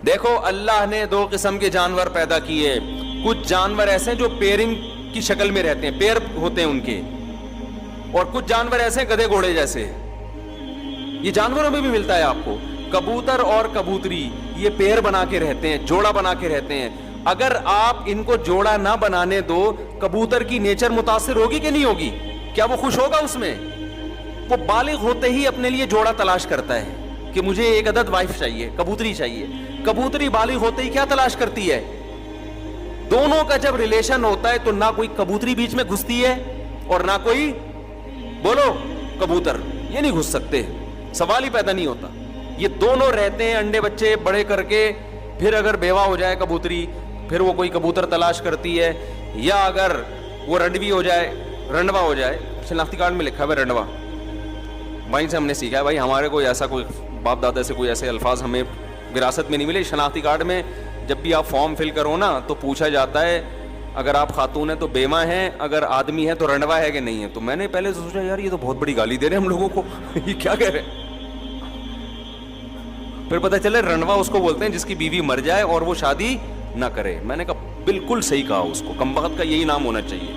دیکھو اللہ نے دو قسم کے جانور پیدا کیے. کچھ جانور ایسے ہیں جو پیرنگ کی شکل میں رہتے ہیں, پیر ہوتے ہیں ان کے, اور کچھ جانور ایسے ہیں گدھے گھوڑے جیسے. یہ جانوروں میں بھی ملتا ہے آپ کو. کبوتر اور کبوتری یہ پیر بنا کے رہتے ہیں, جوڑا بنا کے رہتے ہیں. اگر آپ ان کو جوڑا نہ بنانے دو, کبوتر کی نیچر متاثر ہوگی کہ نہیں ہوگی؟ کیا وہ خوش ہوگا اس میں؟ وہ بالغ ہوتے ہی اپنے لیے جوڑا تلاش کرتا ہے کہ مجھے ایک عدد وائف چاہیے, کبوتری چاہیے. کبوتری بالغ ہوتے ہی کیا تلاش کرتی ہے؟ دونوں کا جب ریلیشن ہوتا ہے تو نہ کوئی کبوتری بیچ میں گھستی ہے اور نہ کوئی, بولو, کبوتر. یہ نہیں گھس سکتے, سوال ہی پیدا نہیں ہوتا. یہ دونوں رہتے ہیں انڈے بچے بڑے کر کے. پھر اگر بیوہ ہو جائے کبوتری, پھر وہ کوئی کبوتر تلاش کرتی ہے, یا اگر وہ رنڈوی ہو جائے, رنڈوا ہو جائے. شناختی کارڈ میں لکھا ہے رنڈوا, وہیں سے ہم نے سیکھا ہے بھائی. ہمارے کوئی ایسا کوئی باپ دادا سے کوئی ایسے الفاظ ہمیں وراثت میں نہیں ملے. شناختی کارڈ میں جب بھی آپ فارم فل کرو نا تو پوچھا جاتا ہے اگر آپ خاتون ہیں تو بیمہ ہیں, اگر آدمی ہے تو رنڈوا ہے کہ نہیں ہے. تو میں نے پہلے سوچا یار یہ تو بہت بڑی گالی دے رہے ہیں ہم لوگوں کو, یہ کیا کہہ رہے ہیں. پھر پتہ چلے رنڈوا اس کو بولتے ہیں جس کی بیوی مر جائے اور وہ شادی نہ کرے. میں نے کہا بالکل صحیح کہا, اس کو کم وقت کا یہی نام ہونا چاہیے.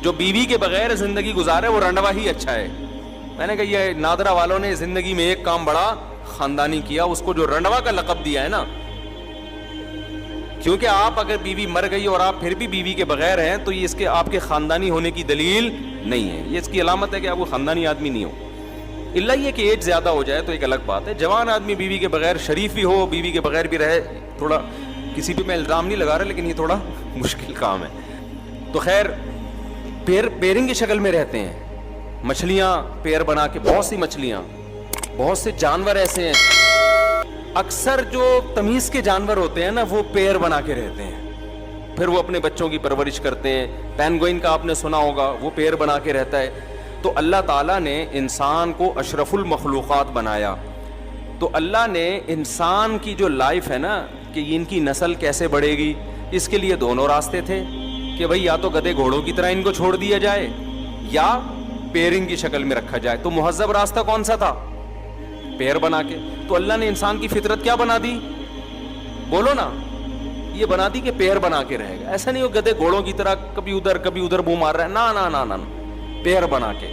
جو بیوی کے بغیر زندگی گزارے وہ رنڈوا ہی اچھا ہے. میں نے کہا یہ نادرا والوں نے زندگی میں ایک کام بڑا خاندانی کیا, اس کو جو رنڈوا کا لقب دیا ہے نا. کیونکہ آپ اگر بیوی مر گئی اور آپ پھر بھی بیوی کے بغیر ہیں تو یہ اس کے آپ کے خاندانی ہونے کی دلیل نہیں ہے. یہ اس کی علامت ہے کہ آپ کو خاندانی آدمی نہیں ہو. اللہ یہ کہ ایج زیادہ ہو جائے تو ایک الگ بات ہے. جوان آدمی بیوی کے بغیر شریف بھی ہو, بیوی کے بغیر بھی رہے, تھوڑا کسی پہ میں الزام نہیں لگا رہا لیکن یہ تھوڑا مشکل کام ہے. تو خیر پیرنگ کی شکل میں رہتے ہیں. مچھلیاں پیر بنا کے, بہت سی مچھلیاں, بہت سے جانور ایسے ہیں. اکثر جو تمیز کے جانور ہوتے ہیں نا وہ پیر بنا کے رہتے ہیں, پھر وہ اپنے بچوں کی پرورش کرتے ہیں. پینگوئن کا آپ نے سنا ہوگا, وہ پیر بنا کے رہتا ہے. تو اللہ تعالیٰ نے انسان کو اشرف المخلوقات بنایا. تو اللہ نے انسان کی جو لائف ہے نا کہ ان کی نسل کیسے بڑھے گی, اس کے لیے دونوں راستے تھے کہ بھئی یا تو گدھے گھوڑوں کی طرح ان کو چھوڑ دیا جائے یا پیرنگ کی شکل میں رکھا جائے. تو مہذب راستہ کون سا تھا؟ پیر بنا کے. تو اللہ نے انسان کی فطرت کیا بنا دی؟ بولو نا, یہ بنا دی کہ پیر بنا کے رہے گا. ایسا نہیں ہو گدھے گھوڑوں کی طرح کبھی ادھر منہ مار رہا ہے, نا نا نا نا, پیر بنا کے.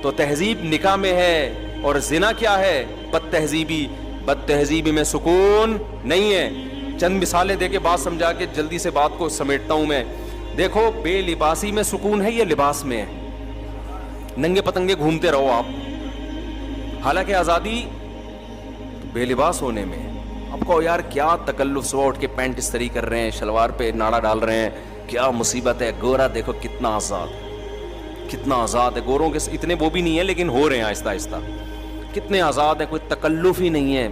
تو تہذیب نکاح میں ہے اور زنا کیا ہے؟ بد تہذیبی. بد تہذیبی میں سکون نہیں ہے. چند مثالیں دے کے بات سمجھا کے جلدی سے بات کو سمیٹتا ہوں میں. دیکھو بے لباسی میں سکون ہے یا لباس میں ہے؟ ننگے پتنگے گھومتے رہو آپ, حالانکہ آزادی بے لباس ہونے میں. آپ کو یار کیا تکلف, صبح اٹھ کے پینٹ استری کر رہے ہیں, شلوار پہ ناڑا ڈال رہے ہیں, کیا مصیبت ہے. گورا دیکھو کتنا آزاد, کتنا آزاد ہے. گوروں کے اتنے وہ بھی نہیں ہے لیکن ہو رہے ہیں آہستہ آہستہ. کتنے آزاد ہیں, کوئی تکلف ہی نہیں ہے.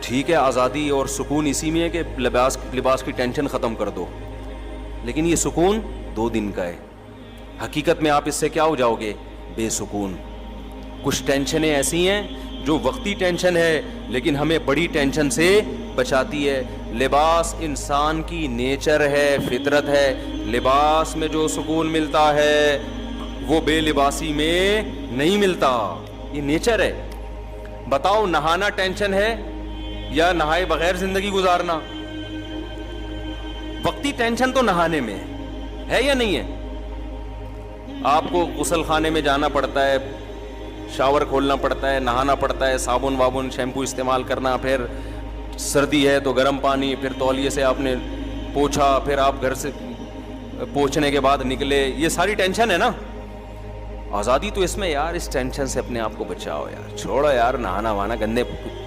ٹھیک ہے آزادی اور سکون اسی میں ہے کہ لباس کی ٹینشن ختم کر دو, لیکن یہ سکون 2 دن کا ہے. حقیقت میں آپ اس سے کیا ہو جاؤ گے؟ بے سکون. کچھ ٹینشنیں ایسی ہیں جو وقتی ٹینشن ہے لیکن ہمیں بڑی ٹینشن سے بچاتی ہے. لباس انسان کی نیچر ہے, فطرت ہے. لباس میں جو سکون ملتا ہے وہ بے لباسی میں نہیں ملتا, یہ نیچر ہے. بتاؤ نہانا ٹینشن ہے یا نہائے بغیر زندگی گزارنا؟ وقتی ٹینشن تو نہانے میں ہے یا نہیں ہے؟ آپ کو غسل خانے میں جانا پڑتا ہے, شاور کھولنا پڑتا ہے, نہانا پڑتا ہے, صابن وابن شیمپو استعمال کرنا, پھر سردی ہے تو گرم پانی, پھر تولیے سے آپ نے پوچھا, پھر آپ گھر سے پوچھنے کے بعد نکلے. یہ ساری ٹینشن ہے نا. آزادی تو اس میں یار اس ٹینشن سے اپنے آپ کو بچاؤ یار, چھوڑو یار نہانا وہانا, گندے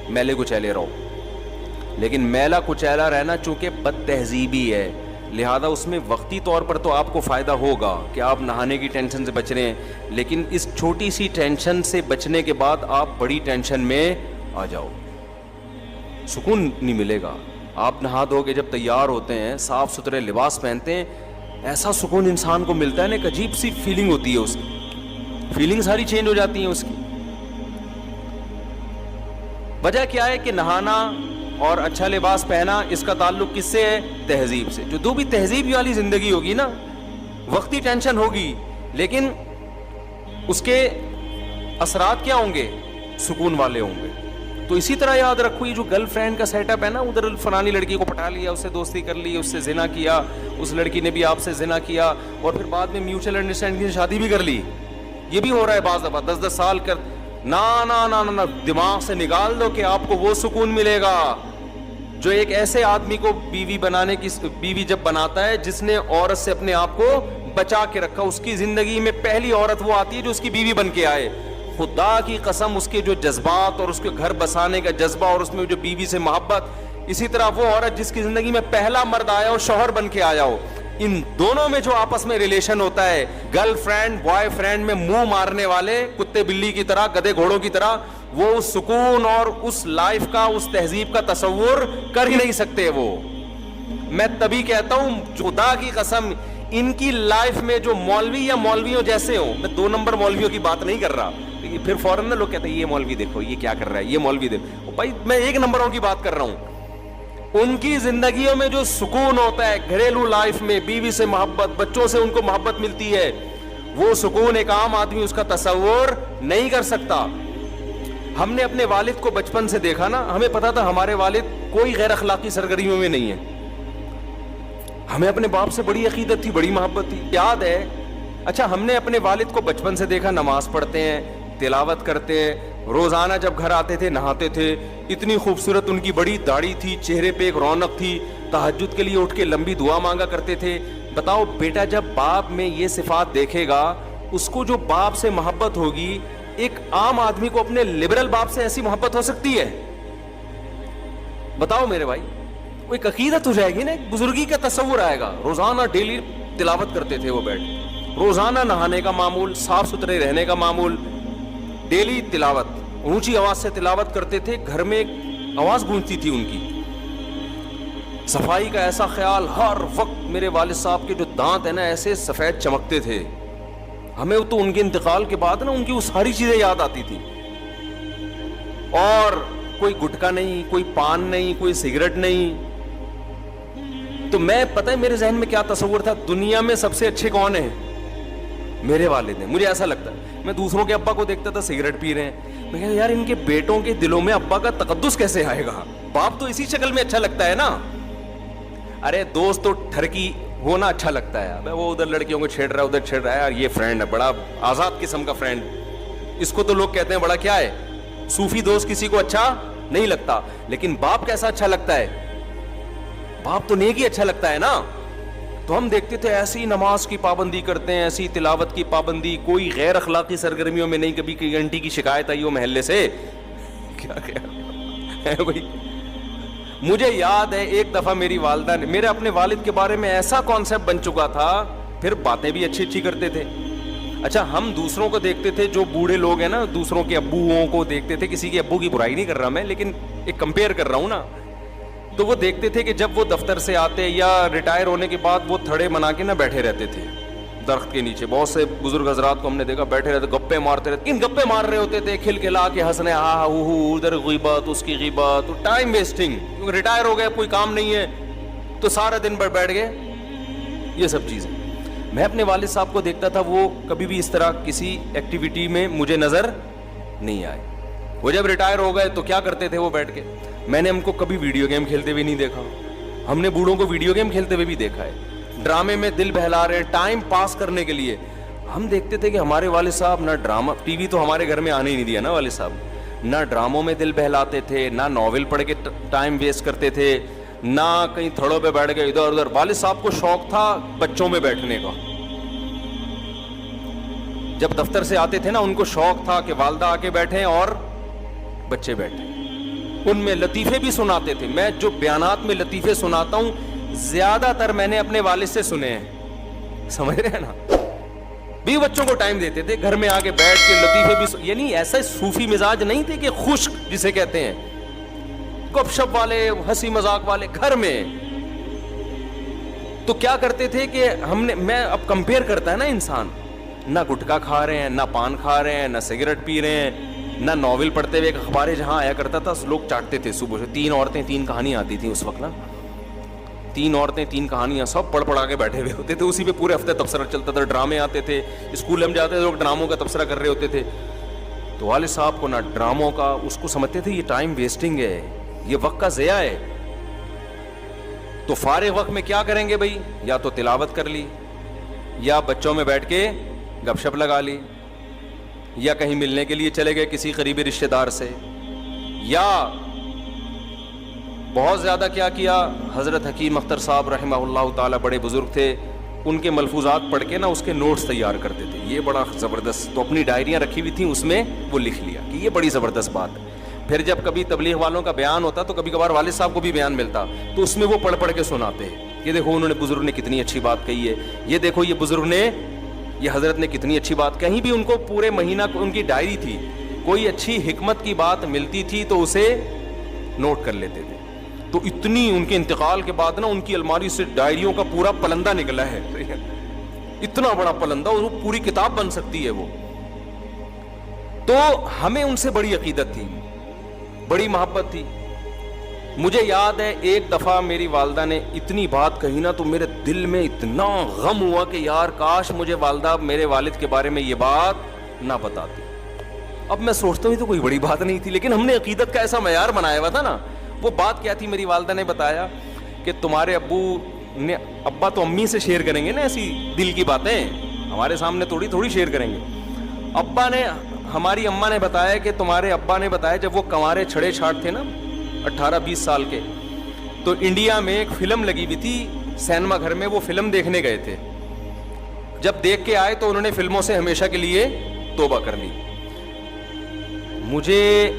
میلے کچیلے رہو. لیکن میلا کچیلا رہنا چونکہ بد تہذیبی ہے, لہذا اس میں وقتی طور پر تو آپ کو فائدہ ہوگا کہ آپ نہانے کی ٹینشن سے بچ رہے ہیں, لیکن اس چھوٹی سی ٹینشن سے بچنے کے بعد آپ بڑی ٹینشن میں آ جاؤ, سکون نہیں ملے گا. آپ نہا دھو کے جب تیار ہوتے ہیں, صاف ستھرے لباس پہنتے ہیں, ایسا سکون انسان کو ملتا ہے نا, ایک عجیب سی فیلنگ ہوتی ہے, اس کی فیلنگ ساری چینج ہو جاتی ہیں اس کی. وجہ کیا ہے کہ نہانا اور اچھا لباس پہنا, اس کا تعلق کس سے ہے؟ تہذیب سے. جو بھی تہذیب والی زندگی ہوگی نا, وقتی ٹینشن ہوگی لیکن اس کے اثرات کیا ہوں گے؟ سکون والے ہوں گے. تو تو اسی طرح یاد رکھو یہ جو گرل فرینڈ کا سیٹ اپ ہے نا, ادھر فلانی لڑکی کو پٹا لیا, اس سے دوستی کر لی, اس سے زنا کیا, اس لڑکی نے بھی آپ سے زنا کیا, اور پھر بعد میں میوچل انڈرسٹینڈنگ سے شادی بھی کر لی. یہ بھی ہو رہا ہے بعض دفعہ, 10 سال کر. نا دماغ سے نکال دو کہ آپ کو وہ سکون ملے گا جو ایک ایسے آدمی کو بیوی بنانے کی, بیوی جب بناتا ہے جس نے عورت سے اپنے آپ کو بچا کے رکھا. اس کی زندگی میں پہلی عورت وہ آتی ہے جو اس کی بیوی بن کے آئے. خدا کی قسم اس کے جو جذبات اور اس کے گھر بسانے کا جذبہ اور اس میں جو بیوی سے محبت, اسی طرح وہ عورت جس کی زندگی میں پہلا مرد آیا ہو, شوہر بن کے آیا ہو, ان دونوں میں جو آپس میں ریلیشن ہوتا ہے, گرل فرینڈ بوائے فرینڈ میں منہ مارنے والے کتے بلی کی طرح, گدے گھوڑوں کی طرح, وہ اس سکون اور اس لائف کا, اس تہذیب کا تصور کر ہی نہیں سکتے. وہ میں تبھی کہتا ہوں خدا کی قسم ان کی لائف میں جو مولوی یا مولویوں جیسے ہوں, میں 2 نمبر مولویوں کی بات نہیں کر رہا, پھر فوراً لوگ کہتے ہیں یہ مولوی دیکھو یہ کیا کر رہا ہے, یہ مولوی دیکھو. بھائی میں 1 نمبروں کی بات کر رہا ہوں. ان کی زندگیوں میں جو سکون ہوتا ہے گھریلو لائف میں, بیوی سے محبت, بچوں سے ان کو محبت ملتی ہے, وہ سکون ایک عام آدمی اس کا تصور نہیں کر سکتا. ہم نے اپنے والد کو بچپن سے دیکھا نا, ہمیں پتا تھا ہمارے والد کوئی غیر اخلاقی سرگرمیوں میں نہیں ہے. ہمیں اپنے باپ سے بڑی عقیدت تھی, بڑی محبت تھی. یاد ہے, اچھا ہم نے اپنے والد کو بچپن سے دیکھا نماز پڑھتے ہیں, تلاوت کرتے ہیں, روزانہ جب گھر آتے تھے نہاتے تھے, اتنی خوبصورت ان کی بڑی داڑھی تھی, چہرے پہ ایک رونق تھی, تہجد کے لیے اٹھ کے لمبی دعا مانگا کرتے تھے. بتاؤ بیٹا جب باپ میں یہ صفات دیکھے گا, اس کو جو باپ سے محبت ہوگی, ایک عام آدمی کو اپنے لبرل باپ سے ایسی محبت ہو سکتی ہے؟ بتاؤ میرے بھائی, وہ ایک عقیدت ہو جائے گی نا, ایک بزرگی کا تصور آئے گا. روزانہ ڈیلی تلاوت کرتے تھے وہ بیٹھ, روزانہ نہانے کا معمول, صاف ستھرے رہنے کا معمول, ڈیلی تلاوت, اونچی آواز سے تلاوت کرتے تھے, گھر میں ایک آواز گونجتی تھی ان کی, صفائی کا ایسا خیال ہر وقت. میرے والد صاحب کے جو دانت ہیں نا ایسے سفید چمکتے تھے, ہمیں تو ان کے انتقال کے بعد نا ان کی وہ ساری چیزیں یاد آتی تھی. اور کوئی گٹکا نہیں, کوئی پان نہیں, کوئی سگریٹ نہیں. تو میں پتہ ہے میرے ذہن میں کیا تصور تھا, دنیا میں سب سے اچھے کون ہیں؟ میرے والد ہیں. مجھے ایسا لگتا ہے, میں دوسروں کے ابا کو دیکھتا تھا سگریٹ پی رہے ہیں, میں کہتا یار ان کے بیٹوں کے دلوں میں ابا کا تقدس کیسے آئے گا, باپ تو اسی شکل میں اچھا لگتا ہے نا. ارے دوست تو ٹھرکی ہونا اچھا لگتا ہے, وہ ادھر لڑکیوں کو چھیڑ رہا ہے, ادھر چھیڑ رہا ہے, یار یہ فرینڈ ہے بڑا آزاد قسم کا فرینڈ, اس کو تو لوگ کہتے ہیں بڑا کیا ہے, صوفی دوست کسی کو اچھا نہیں لگتا. لیکن باپ کیسا اچھا لگتا ہے؟ باپ تو نیک ہی اچھا لگتا ہے نا. تو ہم دیکھتے تھے ایسی نماز کی پابندی کرتے ہیں, ایسی تلاوت کی پابندی, کوئی غیر اخلاقی سرگرمیوں میں نہیں. کبھی کوئی گھنٹی کی شکایت آئی ہو محلے سے, کیا ہے بھائی. مجھے یاد ہے ایک دفعہ میری والدہ نے, میرے اپنے والد کے بارے میں ایسا کانسیپٹ بن چکا تھا, پھر باتیں بھی اچھی اچھی کرتے تھے. اچھا ہم دوسروں کو دیکھتے تھے, جو بوڑھے لوگ ہیں نا, دوسروں کے ابوؤں کو دیکھتے تھے, کسی کے ابو کی برائی نہیں کر رہا میں, لیکن ایک کمپیئر کر رہا ہوں نا. تو وہ دیکھتے تھے کہ جب وہ دفتر سے آتے یا ریٹائر ہونے کے بعد وہ تھڑے بنا کے نا بیٹھے رہتے تھے درخت کے نیچے. بہت سے بزرگ حضرات کو ہم نے دیکھا بیٹھے رہتے, گپے مارتے رہتے. ان گپے مار رہے ہوتے تھے, کھل کھلا کے ہنسنے, ہاں ادھر غیبت, اس کی غیبت, ٹائم ویسٹنگ, کیونکہ ریٹائر ہو گئے, کوئی کام نہیں ہے تو سارا دن بھر بیٹھ گئے, یہ سب چیزیں. میں اپنے والد صاحب کو دیکھتا تھا, وہ کبھی بھی اس طرح کسی ایکٹیویٹی میں مجھے نظر نہیں آئے. وہ جب ریٹائر ہو گئے تو کیا کرتے تھے وہ بیٹھ کے, میں نے ہم کو کبھی ویڈیو گیم کھیلتے ہوئے نہیں دیکھا. ہم نے بوڑھوں کو ویڈیو گیم کھیلتے ہوئے بھی دیکھا ہے, ڈرامے میں دل بہلا رہے ہیں ٹائم پاس کرنے کے لیے. ہم دیکھتے تھے کہ ہمارے والد صاحب نہ ڈرامہ, ٹی وی تو ہمارے گھر میں آنے ہی نہیں دیا نا والد صاحب, نہ ڈراموں میں دل بہلاتے تھے, نہ ناول پڑھ کے ٹائم ویسٹ کرتے تھے, نہ کہیں تھڑوں پہ بیٹھ گئے ادھر ادھر. والد صاحب کو شوق تھا بچوں میں بیٹھنے کا. جب دفتر سے آتے تھے نا, ان کو شوق تھا کہ والدہ آ کے بیٹھیں اور بچے بیٹھیں, ان میں لطیفے بھی سناتے تھے. میں جو بیانات میں لطیفے سناتا ہوں زیادہ تر میں نے اپنے والد سے سنے ہیں, سمجھ رہے ہیں نا. بھی بچوں کو ٹائم دیتے تھے, گھر میں آ کے بیٹھ کے لطیفے بھی, یعنی ایسا صوفی مزاج نہیں تھے کہ خشک جسے کہتے ہیں, گپ شپ والے, ہنسی مذاق والے گھر میں. تو کیا کرتے تھے کہ ہم نے, میں اب کمپیئر کرتا ہے نا انسان, نہ گٹکا کھا رہے ہیں, نہ پان کھا رہے ہیں, نہ سگریٹ پی رہے ہیں, نہ ناول پڑھتے ہوئے. ایک اخباریں جہاں آیا کرتا تھا لوگ چاٹتے تھے صبح سے, 3 عورتیں 3 کہانیاں آتی تھیں اس وقت نا, 3 عورتیں 3 کہانیاں, سب پڑھ پڑھا کے بیٹھے ہوئے ہوتے تھے, اسی پہ پورے ہفتے تبصرہ چلتا تھا. ڈرامے آتے تھے, اسکول ہم جاتے تھے لوگ ڈراموں کا تبصرہ کر رہے ہوتے تھے. تو والد صاحب کو نہ ڈراموں کا، اس کو سمجھتے تھے یہ ٹائم ویسٹنگ ہے، یہ وقت کا ضیاع ہے. تو فارغ وقت میں کیا کریں گے بھائی؟ یا تو تلاوت کر لی، یا بچوں میں بیٹھ کے گپ شپ لگا لی، یا کہیں ملنے کے لیے چلے گئے کسی قریبی رشتہ دار سے، یا بہت زیادہ کیا حضرت حکیم اختر صاحب رحمہ اللہ تعالی بڑے بزرگ تھے، ان کے ملفوظات پڑھ کے نا اس کے نوٹس تیار کرتے تھے. یہ بڑا زبردست، تو اپنی ڈائریاں رکھی ہوئی تھیں، اس میں وہ لکھ لیا کہ یہ بڑی زبردست بات ہے. پھر جب کبھی تبلیغ والوں کا بیان ہوتا تو کبھی کبھار والد صاحب کو بھی بیان ملتا تو اس میں وہ پڑھ کے سناتے ہیں، یہ دیکھو انہوں نے بزرگ نے کتنی اچھی بات کہی ہے، یہ دیکھو یہ بزرگ نے، یہ حضرت نے کتنی اچھی بات. کہیں بھی ان کو پورے مہینہ ان کی ڈائری تھی، کوئی اچھی حکمت کی بات ملتی تھی تو اسے نوٹ کر لیتے تھے. تو اتنی ان کے انتقال کے بعد نا ان کی الماری سے ڈائریوں کا پورا پلندہ نکلا ہے، اتنا بڑا پلندہ، اور وہ پوری کتاب بن سکتی ہے وہ. تو ہمیں ان سے بڑی عقیدت تھی، بڑی محبت تھی. مجھے یاد ہے ایک دفعہ میری والدہ نے اتنی بات کہی نا تو میرے دل میں اتنا غم ہوا کہ یار کاش مجھے والدہ میرے والد کے بارے میں یہ بات نہ بتاتی. اب میں سوچتا ہوں یہ تو کوئی بڑی بات نہیں تھی، لیکن ہم نے عقیدت کا ایسا معیار بنایا ہوا تھا نا. وہ بات کیا تھی؟ میری والدہ نے بتایا کہ تمہارے ابو نے، ابا تو امی سے شیئر کریں گے نا ایسی دل کی باتیں، ہمارے سامنے تھوڑی شیئر کریں گے. ابا نے، ہماری اماں نے بتایا کہ تمہارے ابا نے بتایا جب وہ کنوارے چھڑے چھاٹ تھے نا 18-20 سال کے، تو انڈیا میں ایک فلم لگی ہوئی تھی سینما گھر میں، وہ فلم دیکھنے گئے تھے. جب دیکھ کے آئے تو انہوں نے فلموں سے ہمیشہ کے لیے توبہ کر لی. مجھے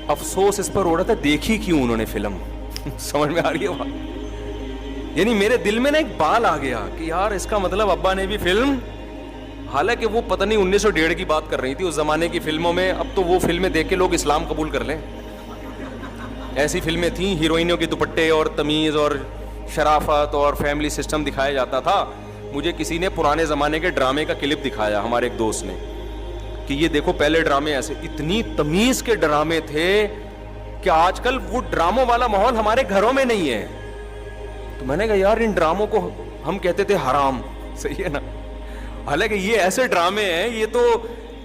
افسوس اس پر ہو رہا تھا دیکھی کیوں انہوں نے فلم. سمجھ میں آ رہی ہے بات؟ یعنی میرے دل میں نا ایک بال آ گیا کہ یار اس کا مطلب ابا نے بھی فلم، حالانکہ وہ پتہ نہیں 1901 کی بات کر رہی تھی اس زمانے کی فلموں میں. اب تو وہ فلمیں دیکھ کے لوگ اسلام قبول کر لیں، ایسی فلمیں تھیں، ہیروئنوں کے دوپٹے اور تمیز اور شرافت اور فیملی سسٹم دکھایا جاتا تھا. مجھے کسی نے پرانے زمانے کے ڈرامے کا کلپ دکھایا، ہمارے ایک دوست نے، کہ یہ دیکھو پہلے ڈرامے ایسے، اتنی تمیز کے ڈرامے تھے کہ آج کل وہ ڈراموں والا ماحول ہمارے گھروں میں نہیں ہے. تو میں نے کہا یار ان ڈراموں کو ہم کہتے تھے حرام، صحیح ہے نا، حالانکہ یہ ایسے ڈرامے ہیں، یہ تو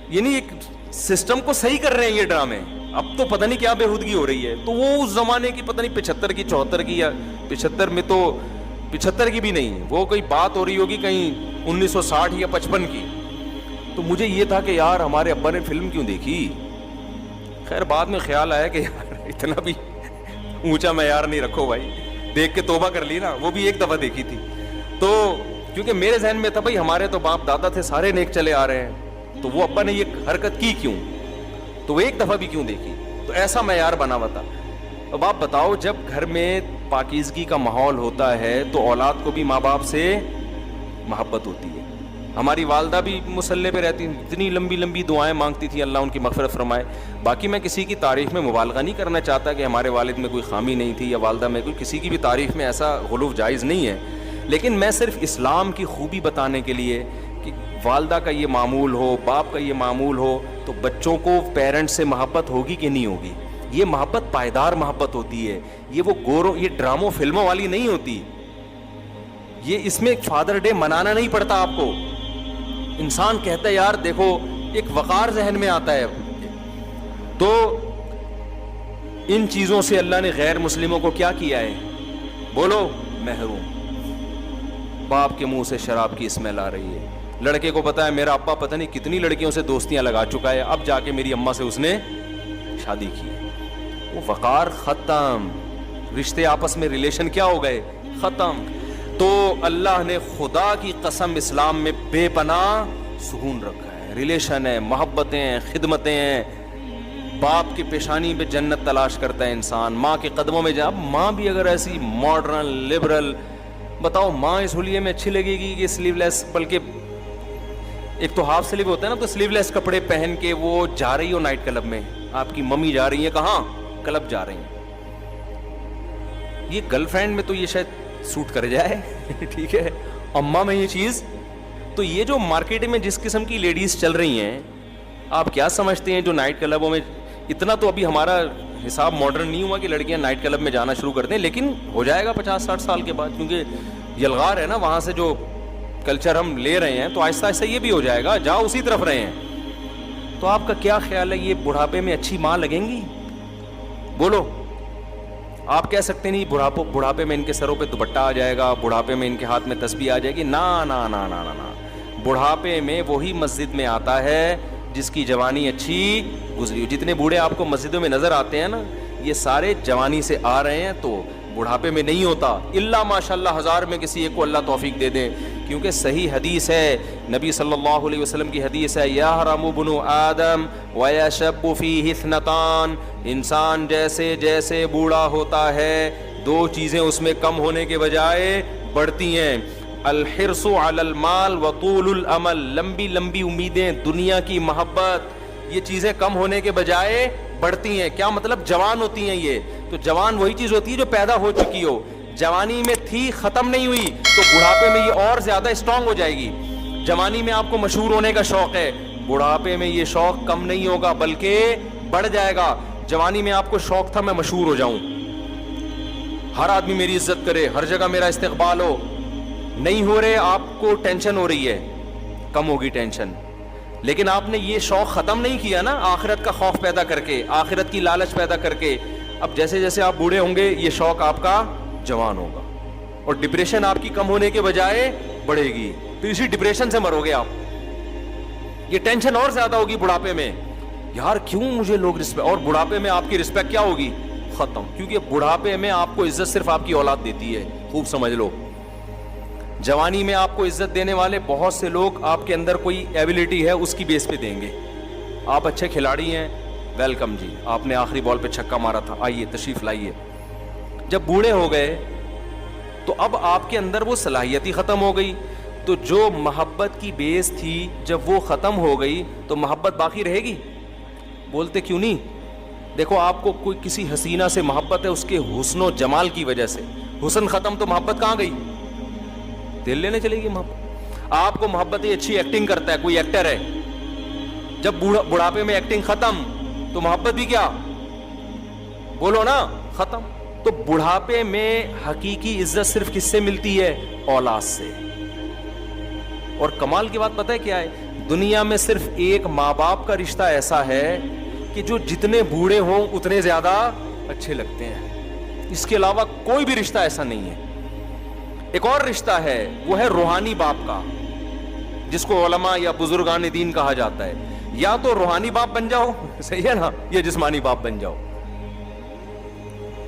یعنی ایک سسٹم کو صحیح کر رہے ہیں یہ ڈرامے. اب تو پتہ نہیں کیا بےہودگی ہو رہی ہے. تو وہ اس زمانے کی پتہ نہیں 75 کی 74 کی، یا 75 میں تو 75 کی بھی نہیں، وہ کوئی بات ہو رہی ہوگی کہیں 1960 یا 55 کی. تو مجھے یہ تھا کہ یار ہمارے ابا نے فلم کیوں دیکھی. خیر بعد میں خیال آیا کہ یار اتنا بھی اونچا معیار نہیں رکھو بھائی، دیکھ کے توبہ کر لی نا. وہ بھی ایک دفعہ دیکھی تھی، تو کیونکہ میرے ذہن میں تھا بھائی ہمارے تو باپ دادا تھے سارے نیک چلے آ رہے ہیں، تو وہ ابا نے یہ حرکت کی کیوں، تو وہ ایک دفعہ بھی کیوں دیکھی. تو ایسا معیار بنا ہوا تھا. اب آپ بتاؤ جب گھر میں پاکیزگی کا ماحول ہوتا ہے تو اولاد کو بھی ماں باپ سے محبت ہوتی ہے. ہماری والدہ بھی مصلی پہ رہتی، اتنی لمبی لمبی دعائیں مانگتی تھی، اللہ ان کی مغفرت فرمائے. باقی میں کسی کی تعریف میں مبالغہ نہیں کرنا چاہتا کہ ہمارے والد میں کوئی خامی نہیں تھی یا والدہ میں کوئی، کسی کی بھی تعریف میں ایسا غلو جائز نہیں ہے. لیکن میں صرف اسلام کی خوبی بتانے کے لیے کہ والدہ کا یہ معمول ہو، باپ کا یہ معمول ہو، تو بچوں کو پیرنٹس سے محبت ہوگی کہ نہیں ہوگی. یہ محبت پائیدار محبت ہوتی ہے، یہ وہ گوروں، یہ ڈراموں فلموں والی نہیں ہوتی. یہ اس میں فادر ڈے منانا نہیں پڑتا آپ کو. انسان کہتا ہے یار دیکھو، ایک وقار ذہن میں آتا ہے. تو ان چیزوں سے اللہ نے غیر مسلموں کو کیا کیا ہے؟ بولو، محروم. باپ کے منہ سے شراب کی اسمیل آ رہی ہے. لڑکے کو پتا ہے میرا ابا پتہ نہیں کتنی لڑکیوں سے دوستیاں لگا چکا ہے، اب جا کے میری اماں سے اس نے شادی کی. وہ وقار ختم، رشتے آپس میں ریلیشن کیا ہو گئے؟ ختم. تو اللہ نے خدا کی قسم اسلام میں بے پناہ سکون رکھا ہے. ریلیشن ہے، محبتیں ہیں، خدمتیں ہیں. باپ کی پیشانی پہ جنت تلاش کرتا ہے انسان، ماں کے قدموں میں جا. اب ماں بھی اگر ایسی ماڈرن لبرل، بتاؤ ماں اس ہولیے میں اچھی لگے گی کہ سلیو لیس، بلکہ ایک تو ہاف سلیو ہوتا ہے نا، تو سلیو لیس کپڑے پہن کے وہ جا رہی ہو نائٹ کلب میں، آپ کی ممی جا رہی ہیں کہاں؟ کلب جا رہی ہیں. یہ گرل فرینڈ میں تو یہ شاید سوٹ کر جائے ٹھیک ہے، اماں میں یہ چیز. تو یہ جو مارکیٹ میں جس قسم کی لیڈیز چل رہی ہیں، آپ کیا سمجھتے ہیں جو نائٹ کلبوں میں، اتنا تو ابھی ہمارا حساب ماڈرن نہیں ہوا کہ لڑکیاں نائٹ کلب میں جانا شروع کر دیں، لیکن ہو جائے گا 50-60 سال کے بعد، کیونکہ یلغار ہے نا وہاں سے جو کلچر ہم لے رہے ہیں، تو آہستہ آہستہ یہ بھی ہو جائے گا. جاؤ اسی طرف رہے ہیں. تو آپ کا کیا خیال ہے یہ بڑھاپے میں اچھی ماں لگیں گی؟ بولو. آپ کہہ سکتے نہیں بڑھاپے میں ان کے سروں پہ دوپٹہ آ جائے گا, بڑھاپے میں ان کے ہاتھ میں تسبیح آ جائے گی. نا نا نا نا نا نا, بڑھاپے میں وہی مسجد میں آتا ہے جس کی جوانی اچھی گزری ہو. جتنے بوڑھے آپ کو مسجدوں میں نظر آتے ہیں نا, یہ سارے جوانی سے آ رہے ہیں, تو بڑھاپے میں نہیں ہوتا. اللہ ماشاء اللہ 1000 میں کسی ایک کو اللہ توفیق دے دے, کیونکہ صحیح حدیث ہے, نبی صلی اللہ علیہ وسلم کی حدیث ہے, یحرم ابن آدم ویشب فیہ اثنتان, انسان جیسے جیسے بوڑھا ہوتا ہے 2 چیزیں اس میں کم ہونے کے بجائے بڑھتی ہیں, الحرص علی المال وطول الامل, لمبی لمبی امیدیں, دنیا کی محبت, یہ چیزیں کم ہونے کے بجائے بڑھتی ہیں. کیا مطلب؟ جوان ہوتی ہیں یہ, تو جوان وہی چیز ہوتی ہے جو پیدا ہو چکی ہو, جوانی میں تھی ختم نہیں ہوئی, تو بڑھاپے میں یہ اور زیادہ اسٹرانگ ہو جائے گی. جوانی میں آپ کو مشہور ہونے کا شوق ہے, بڑھاپے میں یہ شوق کم نہیں ہوگا بلکہ بڑھ جائے گا. جوانی میں آپ کو شوق تھا میں مشہور ہو جاؤں, ہر آدمی میری عزت کرے, ہر جگہ میرا استقبال ہو, نہیں ہو رہے, آپ کو ٹینشن ہو رہی ہے, کم ہوگی ٹینشن. لیکن آپ نے یہ شوق ختم نہیں کیا نا, آخرت کا خوف پیدا کر کے, آخرت کی لالچ پیدا کر کے. اب جیسے جیسے آپ بوڑھے ہوں گے یہ شوق آپ کا جوان ہوگا, اور ڈپریشن آپ کی کم ہونے کے بجائے بڑھے گی, تو اسی ڈپریشن سے مرو گے آپ. یہ ٹینشن اور زیادہ ہوگی بڑھاپے میں, یار کیوں مجھے لوگ رسپیکٹ, اور بڑھاپے میں آپ کی رسپیکٹ کیا ہوگی؟ ختم. کیونکہ بڑھاپے میں آپ کو عزت صرف آپ کی اولاد دیتی ہے, خوب سمجھ لو. جوانی میں آپ کو عزت دینے والے بہت سے لوگ آپ کے اندر کوئی ایبلٹی ہے اس کی بیس پہ دیں گے. آپ اچھے کھلاڑی ہیں, ویلکم جی, آپ نے آخری بال پہ چھکا مارا تھا, آئیے تشریف لائیے. جب بوڑھے ہو گئے تو اب آپ کے اندر وہ صلاحیت ہی ختم ہو گئی, تو جو محبت کی بیس تھی جب وہ ختم ہو گئی تو محبت باقی رہے گی؟ بولتے کیوں نہیں؟ دیکھو آپ کو کوئی کسی حسینہ سے محبت ہے اس کے حسن و جمال کی وجہ سے, حسن ختم تو محبت کہاں گئی؟ دل لینے چلے گی محبت. آپ کو محبت ہے, اچھی ایکٹنگ کرتا ہے, کوئی ایکٹر ہے, جب بڑھاپے میں ایکٹنگ ختم تو محبت بھی کیا؟ بولو نا, ختم. تو بڑھاپے میں حقیقی عزت صرف کس سے ملتی ہے؟ اولاد سے. اور کمال کی بات پتہ ہے کیا ہے؟ دنیا میں صرف ایک ماں باپ کا رشتہ ایسا ہے کہ جو جتنے بوڑھے ہوں اتنے زیادہ اچھے لگتے ہیں, اس کے علاوہ کوئی بھی رشتہ ایسا نہیں ہے. ایک اور رشتہ ہے, وہ ہے روحانی باپ کا, جس کو علماء یا بزرگان دین کہا جاتا ہے. یا تو روحانی باپ بن جاؤ, صحیح ہے نا, یا جسمانی باپ بن جاؤ.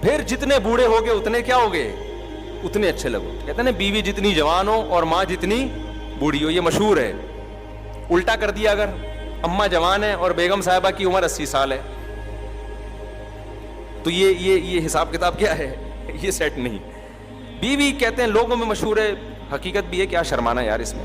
پھر جتنے بوڑھے ہوگے اتنے کیا ہوگے؟ اتنے اچھے لگو. کہتے ہیں بیوی جتنی جوان ہو اور ماں جتنی بوڑھی ہو, یہ مشہور ہے. الٹا کر دیا اگر اماں جوان ہے اور بیگم صاحبہ کی عمر 80 سال ہے, تو یہ حساب کتاب کیا ہے؟ یہ سیٹ نہیں. بیوی کہتے ہیں لوگوں میں مشہور ہے, حقیقت بھی ہے, کیا شرمانا یار اس میں,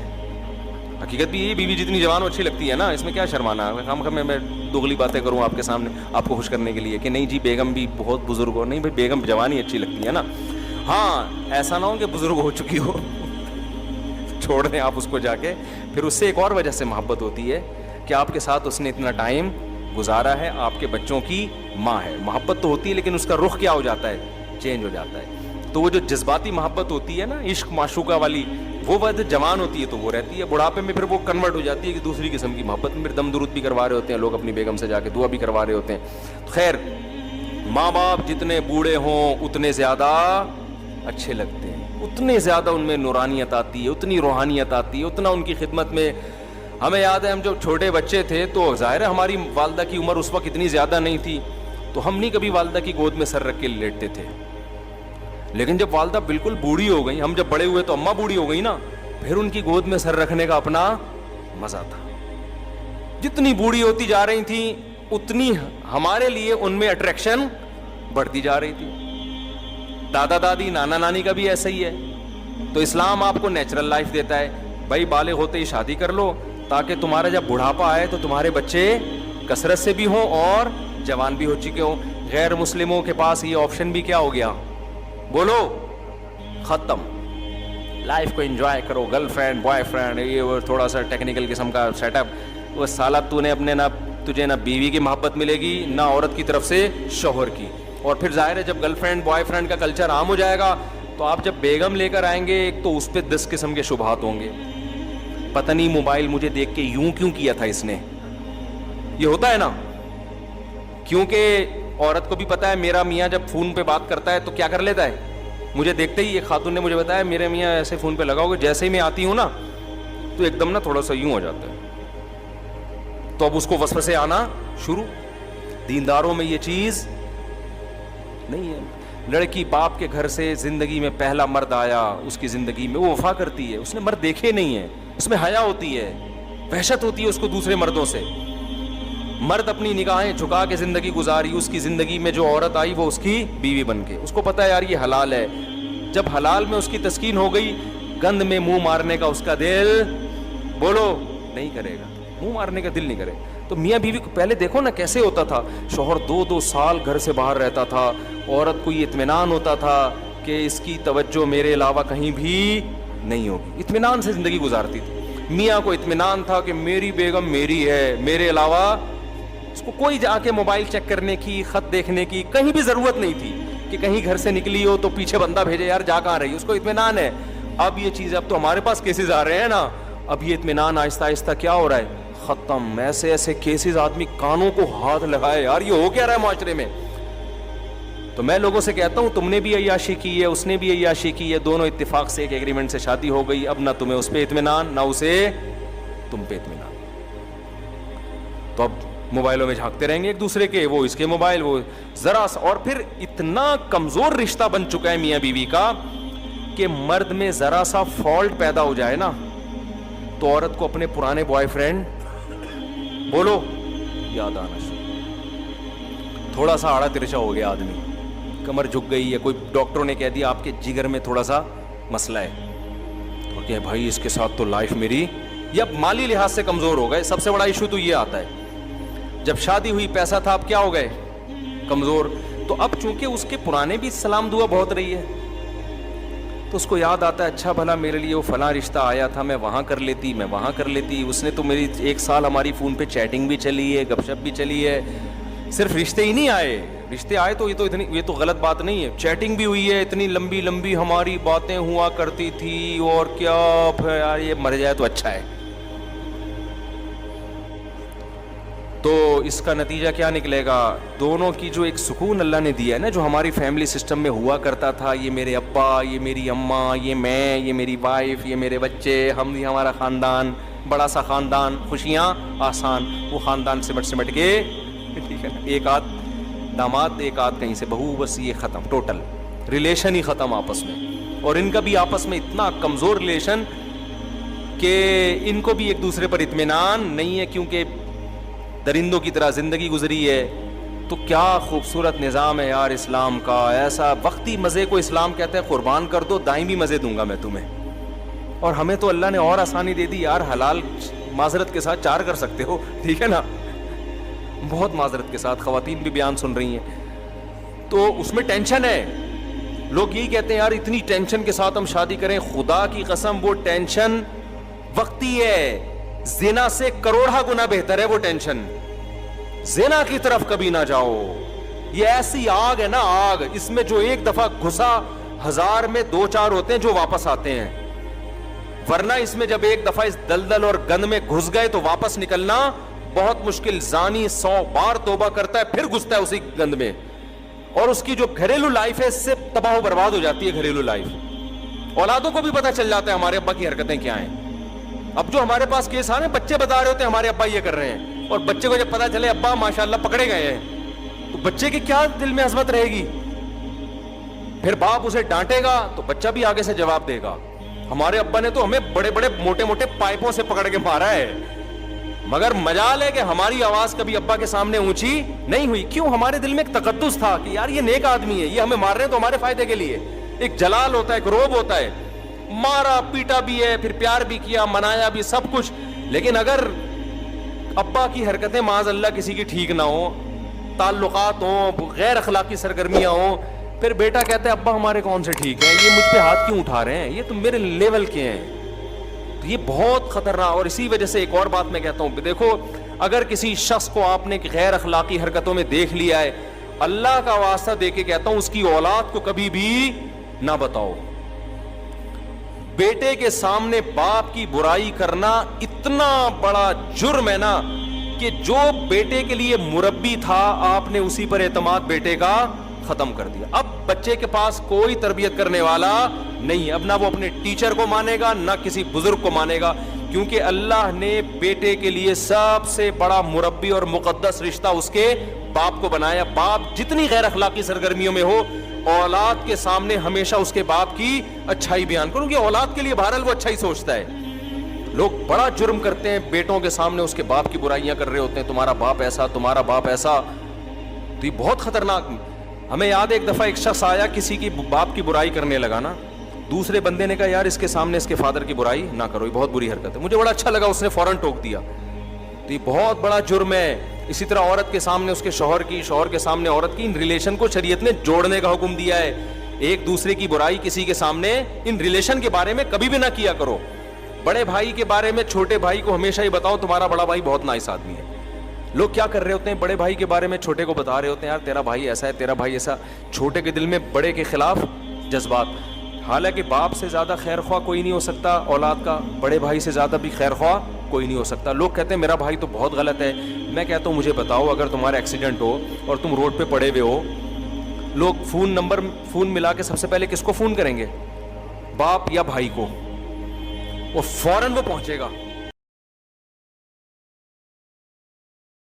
حقیقت بھی یہ بیوی جتنی جوان ہو اچھی لگتی ہے نا, اس میں کیا شرمانا. میں دوغلی باتیں کروں آپ کے سامنے آپ کو خوش کرنے کے لیے کہ نہیں جی بیگم بھی بہت بزرگ ہو, نہیں بھائی بیگم جوان ہی اچھی لگتی ہے نا. ہاں ایسا نہ ہو کہ بزرگ ہو چکی ہو, چھوڑ دیں آپ اس کو جا کے. پھر اس سے ایک اور وجہ سے محبت ہوتی ہے کہ آپ کے ساتھ اس نے اتنا ٹائم گزارا ہے, آپ کے بچوں کی ماں ہے. محبت تو ہوتی ہے لیکن اس کا رخ کیا ہو جاتا ہے؟ چینج ہو جاتا ہے. تو وہ جو جذباتی محبت ہوتی ہے نا, عشق معشوقہ والی, وہ وقت جوان ہوتی ہے تو وہ رہتی ہے. بڑھاپے میں پھر وہ کنورٹ ہو جاتی ہے کہ دوسری قسم کی محبت میں. پھر دم درود بھی کروا رہے ہوتے ہیں لوگ اپنی بیگم سے, جا کے دعا بھی کروا رہے ہوتے ہیں. خیر, ماں باپ جتنے بوڑھے ہوں اتنے زیادہ اچھے لگتے ہیں, اتنے زیادہ ان میں نورانیت آتی ہے, اتنی روحانیت آتی ہے, اتنا ان کی خدمت میں. ہمیں یاد ہے ہم جب چھوٹے بچے تھے تو ظاہر ہے ہماری والدہ کی عمر اس وقت اتنی زیادہ نہیں تھی, تو ہم نہیں کبھی والدہ کی گود میں سر رکھ کے لیٹتے تھے. لیکن جب والدہ بالکل بوڑھی ہو گئی, ہم جب بڑے ہوئے تو اماں بوڑھی ہو گئی نا, پھر ان کی گود میں سر رکھنے کا اپنا مزہ تھا. جتنی بوڑھی ہوتی جا رہی تھیں اتنی ہمارے لیے ان میں اٹریکشن بڑھتی جا رہی تھی. دادا دادی نانا نانی کا بھی ایسا ہی ہے. تو اسلام آپ کو نیچرل لائف دیتا ہے, بھائی بالغ ہوتے ہی شادی کر لو تاکہ تمہارا جب بڑھاپا آئے تو تمہارے بچے کثرت سے بھی ہوں اور جوان بھی ہو چکے ہوں. غیر مسلموں کے پاس یہ آپشن بھی کیا ہو گیا؟ بولو, ختم. لائف کو انجوائے کرو, گرل فرینڈ بوائے فرینڈ, یہ وہ تھوڑا سا ٹیکنیکل قسم کا سیٹ اپ. وہ سالہ تو نے اپنے تجھے نہ بیوی کی محبت ملے گی نہ عورت کی طرف سے شوہر کی. اور پھر ظاہر ہے جب گرل فرینڈ بوائے فرینڈ کا کلچر عام ہو جائے گا تو آپ جب بیگم لے کر آئیں گے ایک تو اس پہ 10 قسم کے شبہات ہوں گے. پتہ نہیں موبائل مجھے دیکھ کے یوں کیوں کیا تھا اس نے, یہ ہوتا ہے نا, کیونکہ عورت کو بھی پتا ہے میرا میاں جب فون پہ بات کرتا ہے تو کیا کر لیتا ہے. مجھے دیکھتے ہی ایک خاتون نے مجھے بتایا میرے میاں ایسے فون پہ لگاؤ گے, جیسے ہی میں آتی ہوں نا تو ایک دم نا تھوڑا سا یوں ہو جاتا ہے. تو اب اس کو وسوسے آنا شروع. دینداروں میں یہ چیز نہیں ہے. لڑکی باپ کے گھر سے زندگی میں پہلا مرد آیا, اس کی زندگی میں وہ وفا کرتی ہے, اس نے مرد دیکھے نہیں ہیں, اس میں حیا ہوتی ہے, وحشت ہوتی ہے اس کو دوسرے مردوں سے. مرد اپنی نگاہیں جھکا کے زندگی گزاری, اس کی زندگی میں جو عورت آئی وہ اس کی بیوی بن کے, اس کو پتا ہے یار یہ حلال ہے. جب حلال میں اس کی تسکین ہو گئی, گند میں منہ مارنے کا اس کا دل بولو نہیں کرے گا, منہ مارنے کا دل نہیں کرے. تو میاں بیوی کو پہلے دیکھو نا کیسے ہوتا تھا, شوہر 2 سال گھر سے باہر رہتا تھا, عورت کو یہ اطمینان ہوتا تھا کہ اس کی توجہ میرے علاوہ کہیں بھی نہیں ہوگی, اطمینان سے زندگی گزارتی تھی. میاں کو اطمینان تھا کہ میری بیگم میری ہے, میرے علاوہ اس کو کوئی جا کے موبائل چیک کرنے کی, خط دیکھنے کی کہیں بھی ضرورت نہیں تھی کہ کہیں گھر سے نکلی ہو تو پیچھے بندہ بھیجے یار جا کہاں رہی, اس کو اطمینان ہے. اب یہ چیز, اب تو ہمارے پاس کیسز آ رہے ہیں نا, اب یہ اطمینان آہستہ آہستہ کیا ہو رہا ہے, ختم. ایسے ایسے کیسز آدمی کانوں کو ہاتھ لگائے یار یہ ہو کیا رہا ہے معاشرے میں. تو میں لوگوں سے کہتا ہوں تم نے بھی عیاشی کی ہے, اس نے بھی عیاشی کی ہے, دونوں اتفاق سے ایک ایگریمنٹ سے شادی ہو گئی, اب نہ تمہیں اس پہ اطمینان نہ اسے تم پہ اطمینان. تو اب موبائلوں میں جھانکتے رہیں گے ایک دوسرے کے, وہ اس کے موبائل, وہ ذرا سا. اور پھر اتنا کمزور رشتہ بن چکا ہے میاں بیوی کا کہ مرد میں ذرا سا فالٹ پیدا ہو جائے نا تو عورت کو اپنے پرانے بوائے فرینڈ بولو یاد آنا شروع. تھوڑا سا آڑا ترچا ہو گیا آدمی, کمر جھک گئی ہے, کوئی ڈاکٹروں نے کہہ دیا آپ کے جگر میں تھوڑا سا مسئلہ ہے, تو کہ بھائی اس کے ساتھ تو لائف میری, یا مالی لحاظ سے کمزور ہو گئے. سب سے بڑا ایشو تو یہ آتا ہے جب شادی ہوئی پیسہ تھا, اب کیا ہو گئے کمزور. تو اب چونکہ اس کے پرانے بھی سلام دعا بہت رہی ہے تو اس کو یاد آتا ہے اچھا بھلا میرے لیے وہ فلاں رشتہ آیا تھا, میں وہاں کر لیتی, میں وہاں کر لیتی, اس نے تو میری 1 سال ہماری فون پہ چیٹنگ بھی چلی ہے, گپ شپ بھی چلی ہے. صرف رشتے ہی نہیں آئے, رشتے آئے تو یہ تو غلط بات نہیں ہے, چیٹنگ بھی ہوئی ہے, اتنی لمبی لمبی ہماری باتیں ہوا کرتی تھی, اور کیا یار یہ مر جائے تو اچھا ہے. تو اس کا نتیجہ کیا نکلے گا, دونوں کی جو ایک سکون اللہ نے دیا ہے نا, جو ہماری فیملی سسٹم میں ہوا کرتا تھا, یہ میرے ابا, یہ میری اماں, یہ میں, یہ میری وائف, یہ میرے بچے, ہم, یہ ہمارا خاندان, بڑا سا خاندان, خوشیاں آسان, وہ خاندان سمٹ کے ٹھیک ہے نا, ایک آدھ داماد, ایک آدھ کہیں سے بہو, بس یہ ختم, ٹوٹل ریلیشن ہی ختم آپس میں. اور ان کا بھی آپس میں اتنا کمزور ریلیشن کہ ان کو بھی ایک دوسرے پر اطمینان نہیں ہے, کیونکہ درندوں کی طرح زندگی گزری ہے. تو کیا خوبصورت نظام ہے یار اسلام کا, ایسا وقتی مزے کو اسلام کہتا ہے قربان کر دو, دائمی مزے دوں گا میں تمہیں. اور ہمیں تو اللہ نے اور آسانی دے دی یار, حلال معذرت کے ساتھ 4 کر سکتے ہو, ٹھیک ہے نا, بہت معذرت کے ساتھ. خواتین بھی بیان سن رہی ہیں تو اس میں ٹینشن ہے. لوگ یہی کہتے ہیں یار اتنی ٹینشن کے ساتھ ہم شادی کریں, خدا کی قسم وہ ٹینشن وقتی ہے, زنا سے کروڑا گنا بہتر ہے وہ ٹینشن. زنا کی طرف کبھی نہ جاؤ, یہ ایسی آگ ہے نا آگ, اس میں جو ایک دفعہ گھسا 1000 میں 2-4 ہوتے ہیں جو واپس آتے ہیں, ورنہ اس میں جب ایک دفعہ اس دلدل اور گند میں گھس گئے تو واپس نکلنا بہت مشکل. زانی 100 بار توبہ کرتا ہے پھر گھستا ہے اسی گند میں, اور اس کی جو گھریلو لائف ہے اس سے تباہ و برباد ہو جاتی ہے گھریلو لائف. اولادوں کو بھی پتہ چل جاتا ہے ہمارے ابا کی حرکتیں کیا ہیں. اب جو ہمارے پاس کیس آ رہے ہیں, بچے بتا رہے ہوتے ہیں ہمارے ابا یہ کر رہے ہیں, اور بچے کو جب پتا چلے ابا ماشاءاللہ پکڑے گئے ہیں تو بچے کی کیا دل میں عظمت رہے گی. پھر باپ اسے ڈانٹے گا تو بچہ بھی آگے سے جواب دے گا, ہمارے ابا نے تو ہمیں بڑے بڑے موٹے موٹے پائپوں سے پکڑ کے مارا ہے, مگر مجال ہے کہ ہماری آواز کبھی ابا کے سامنے اونچی نہیں ہوئی. کیوں؟ ہمارے دل میں ایک تقدس تھا کہ یار یہ نیک آدمی ہے, یہ ہمیں مار رہے ہیں تو ہمارے فائدے کے لیے. ایک جلال ہوتا ہے, ایک روب ہوتا ہے, مارا پیٹا بھی ہے, پھر پیار بھی کیا, منایا بھی, سب کچھ. لیکن اگر ابا کی حرکتیں معاذ اللہ کسی کی ٹھیک نہ ہو, تعلقات ہوں, غیر اخلاقی سرگرمیاں ہوں, پھر بیٹا کہتا ہے ابا ہمارے کون سے ٹھیک ہیں, یہ مجھ پہ ہاتھ کیوں اٹھا رہے ہیں, یہ تو میرے لیول کے ہیں. تو یہ بہت خطرناک. اور اسی وجہ سے ایک اور بات میں کہتا ہوں, دیکھو اگر کسی شخص کو آپ نے غیر اخلاقی حرکتوں میں دیکھ لیا ہے, اللہ کا واسطہ دے کے کہتا ہوں اس کی اولاد کو کبھی بھی نہ بتاؤ. بیٹے کے سامنے باپ کی برائی کرنا اتنا بڑا جرم ہے نا کہ جو بیٹے کے لیے مربی تھا آپ نے اسی پر اعتماد بیٹے کا ختم کر دیا. اب بچے کے پاس کوئی تربیت کرنے والا نہیں ہے. اب نہ وہ اپنے ٹیچر کو مانے گا نہ کسی بزرگ کو مانے گا, کیونکہ اللہ نے بیٹے کے لیے سب سے بڑا مربی اور مقدس رشتہ اس کے باپ کو بنایا. باپ جتنی غیر اخلاقی سرگرمیوں میں ہو, اولاد کے سامنے ہمیشہ اس کے باپ کی اچھائی بیان کروں, کہ اولاد کے لیے بہرحال وہ اچھا ہی سوچتا ہے. لوگ بڑا جرم کرتے ہیں, بیٹوں کے سامنے اس کے باپ کی برائیاں کر رہے ہوتے ہیں, تمہارا باپ ایسا, تمہارا باپ ایسا. تو یہ بہت خطرناک. ہمیں یاد ہے ایک دفعہ ایک شخص آیا, کسی کی باپ کی برائی کرنے لگا نا, دوسرے بندے نے کہا یار اس کے سامنے اس کے فادر کی برائی نہ کرو, یہ بہت بری حرکت ہے. مجھے بڑا اچھا لگا, اس نے فوراً ٹوک دیا. تو یہ بہت بڑا جرم ہے. اسی طرح عورت کے سامنے اس کے شوہر کی, شوہر کے سامنے عورت کی, ان ریلیشن کو شریعت نے جوڑنے کا حکم دیا ہے. ایک دوسرے کی برائی کسی کے سامنے ان ریلیشن کے بارے میں کبھی بھی نہ کیا کرو. بڑے بھائی کے بارے میں چھوٹے بھائی کو ہمیشہ ہی بتاؤ تمہارا بڑا بھائی بہت نائس آدمی ہے. لوگ کیا کر رہے ہوتے ہیں, بڑے بھائی کے بارے میں چھوٹے کو بتا رہے ہوتے ہیں, یار تیرا بھائی ایسا ہے, تیرا بھائی ایسا. چھوٹے کے دل میں بڑے کے خلاف جذبات. حالانکہ باپ سے زیادہ خیر خواہ کوئی نہیں ہو سکتا اولاد کا, بڑے بھائی سے زیادہ بھی خیر خواہ کوئی نہیں ہو سکتا. لوگ کہتے ہیں میرا بھائی تو بہت غلط ہے. میں کہتا ہوں مجھے بتاؤ, اگر تمہارا ایکسیڈنٹ ہو اور تم روڈ پہ پڑے ہوئے ہو, لوگ فون ملا کے سب سے پہلے کس کو فون کریں گے, باپ یا بھائی کو, اور فوراً وہ پہنچے گا.